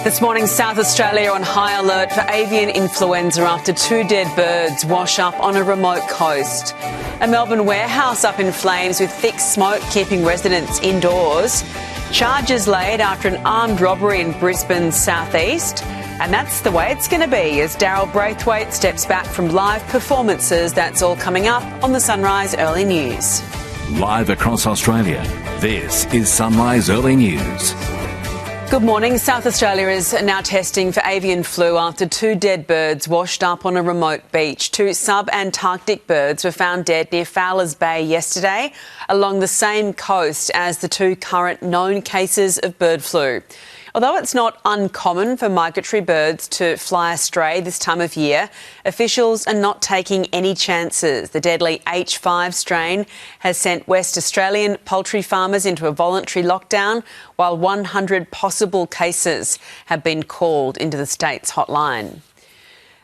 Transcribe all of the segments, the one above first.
This morning, South Australia on high alert for avian influenza after 2 dead birds wash up on a remote coast. A Melbourne warehouse up in flames with thick smoke keeping residents indoors. Charges laid after an armed robbery in Brisbane's southeast. And that's the way it's going to be as Daryl Braithwaite steps back from live performances. That's all coming up on the Sunrise Early News. Live across Australia, this is Sunrise Early News. Good morning. South Australia is now testing for avian flu after 2 dead birds washed up on a remote beach. 2 sub-Antarctic birds were found dead near Fowlers Bay yesterday, along the same coast as the 2 current known cases of bird flu. Although it's not uncommon for migratory birds to fly astray this time of year, officials are not taking any chances. The deadly H5 strain has sent West Australian poultry farmers into a voluntary lockdown, while 100 possible cases have been called into the state's hotline.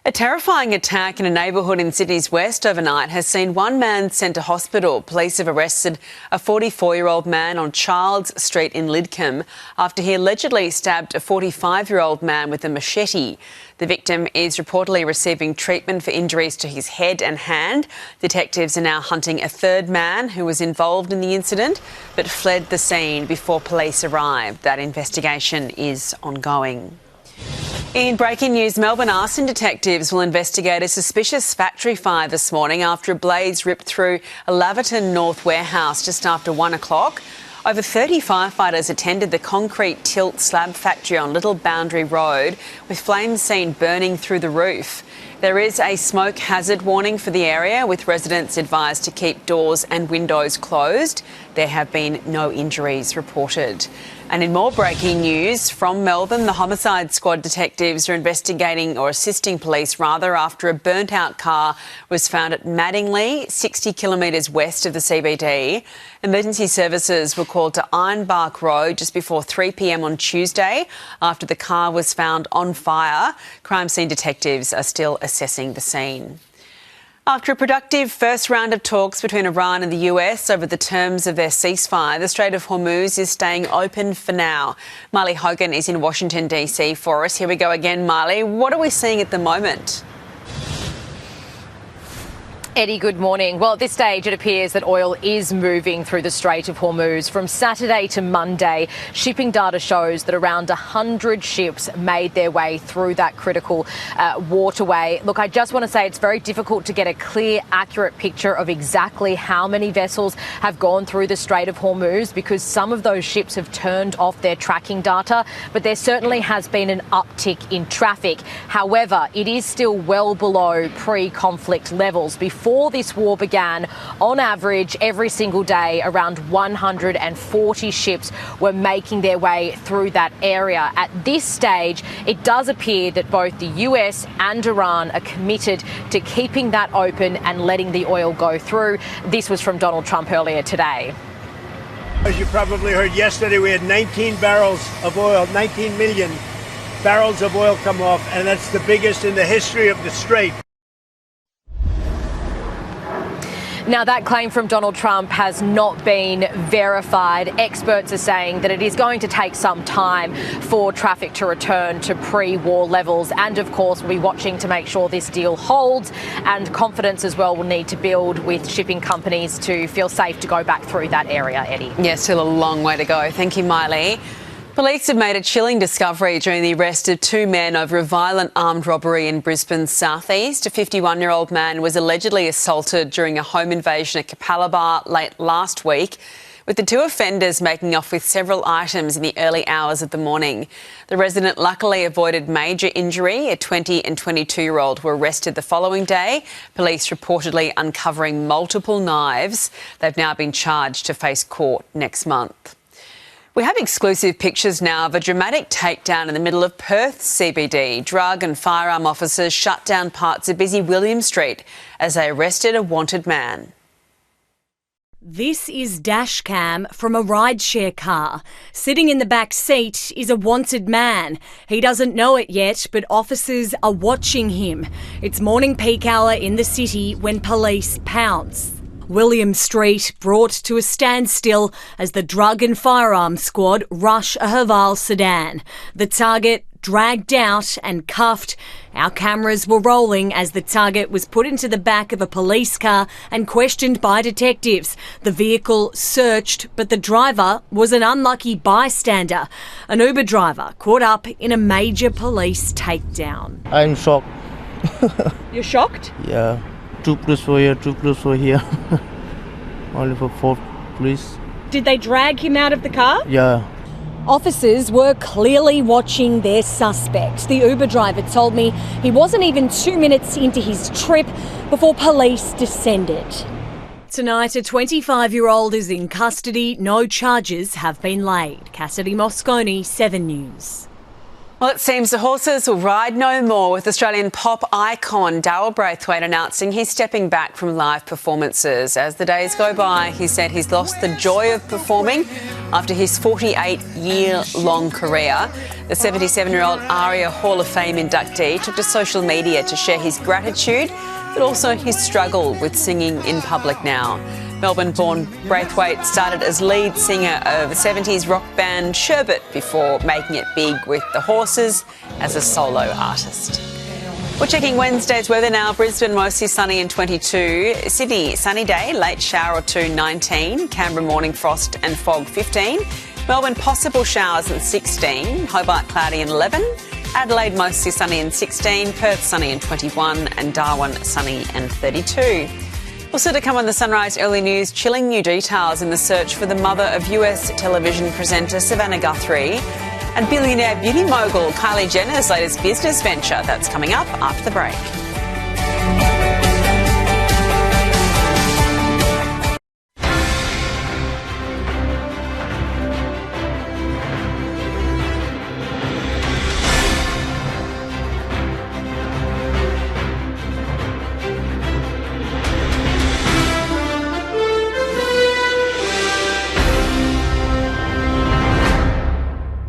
A terrifying attack in a neighbourhood in Sydney's west overnight has seen 1 man sent to hospital. Police have arrested a 44-year-old man on Childs Street in Lidcombe after he allegedly stabbed a 45-year-old man with a machete. The victim is reportedly receiving treatment for injuries to his head and hand. Detectives are now hunting a 3rd man who was involved in the incident but fled the scene before police arrived. That investigation is ongoing. In breaking news, Melbourne arson detectives will investigate a suspicious factory fire this morning after a blaze ripped through a Laverton North warehouse just after 1 o'clock. Over 30 firefighters attended the concrete tilt slab factory on Little Boundary Road, with flames seen burning through the roof. There is a smoke hazard warning for the area, with residents advised to keep doors and windows closed. There have been no injuries reported. And in more breaking news from Melbourne, the homicide squad detectives are investigating, or assisting police rather, after a burnt-out car was found at Madingley, 60 kilometres west of the CBD. Emergency services were called to Ironbark Road just before 3 p.m. on Tuesday after the car was found on fire. Crime scene detectives are still assessing the scene. After a productive first round of talks between Iran and the US over the terms of their ceasefire, the Strait of Hormuz is staying open for now. Marley Hogan is in Washington, D.C. for us. Here we go again, Marley. What are we seeing at the moment? Eddie, good morning. Well, at this stage, it appears that oil is moving through the Strait of Hormuz. From Saturday to Monday, shipping data shows that around 100 ships made their way through that critical waterway. Look, I just want to say it's very difficult to get a clear, accurate picture of exactly how many vessels have gone through the Strait of Hormuz, because some of those ships have turned off their tracking data, but there certainly has been an uptick in traffic. However, it is still well below pre-conflict levels. Before this war began, on average, every single day, around 140 ships were making their way through that area. At this stage, it does appear that both the US and Iran are committed to keeping that open and letting the oil go through. This was from Donald Trump earlier today. As you probably heard yesterday, we had 19 barrels of oil, 19 million barrels of oil come off, and that's the biggest in the history of the Strait. Now, that claim from Donald Trump has not been verified. Experts are saying that it is going to take some time for traffic to return to pre-war levels. And, of course, we'll be watching to make sure this deal holds. And confidence as well will need to build with shipping companies to feel safe to go back through that area, Eddie. Yeah, still a long way to go. Thank you, Miley. Police have made a chilling discovery during the arrest of 2 men over a violent armed robbery in Brisbane's southeast. A 51-year-old man was allegedly assaulted during a home invasion at Capalaba late last week, with the 2 offenders making off with several items in the early hours of the morning. The resident luckily avoided major injury. A 20 and 22-year-old were arrested the following day, police reportedly uncovering multiple knives. They've now been charged to face court next month. We have exclusive pictures now of a dramatic takedown in the middle of Perth CBD. Drug and firearm officers shut down parts of busy William Street as they arrested a wanted man. This is dash cam from a rideshare car. Sitting in the back seat is a wanted man. He doesn't know it yet, but officers are watching him. It's morning peak hour in the city when police pounce. William Street brought to a standstill as the drug and firearms squad rush a Haval sedan. The target, dragged out and cuffed. Our cameras were rolling as the target was put into the back of a police car and questioned by detectives. The vehicle searched, but the driver was an unlucky bystander. An Uber driver caught up in a major police takedown. I'm shocked. You're shocked? Yeah. 2 police were here, 2 police were here. Only for 4 police. Did they drag him out of the car? Yeah. Officers were clearly watching their suspect. The Uber driver told me he wasn't even 2 minutes into his trip before police descended. Tonight, a 25-year-old is in custody. No charges have been laid. Cassidy Moscone, 7 News. Well, it seems the horses will ride no more, with Australian pop icon Darryl Braithwaite announcing he's stepping back from live performances. As the days go by, he said he's lost the joy of performing after his 48-year-long career. The 77-year-old ARIA Hall of Fame inductee took to social media to share his gratitude, but also his struggle with singing in public now. Melbourne-born Braithwaite started as lead singer of the 70s rock band Sherbet before making it big with the horses as a solo artist. We're checking Wednesday's weather now. Brisbane mostly sunny and 22. Sydney sunny day, late shower or two 19. Canberra morning frost and fog 15. Melbourne possible showers and 16. Hobart cloudy and 11. Adelaide mostly sunny and 16. Perth sunny and 21. And Darwin sunny and 32. Also to come on the Sunrise Early News, chilling new details in the search for the mother of US television presenter Savannah Guthrie, and billionaire beauty mogul Kylie Jenner's latest business venture. That's coming up after the break.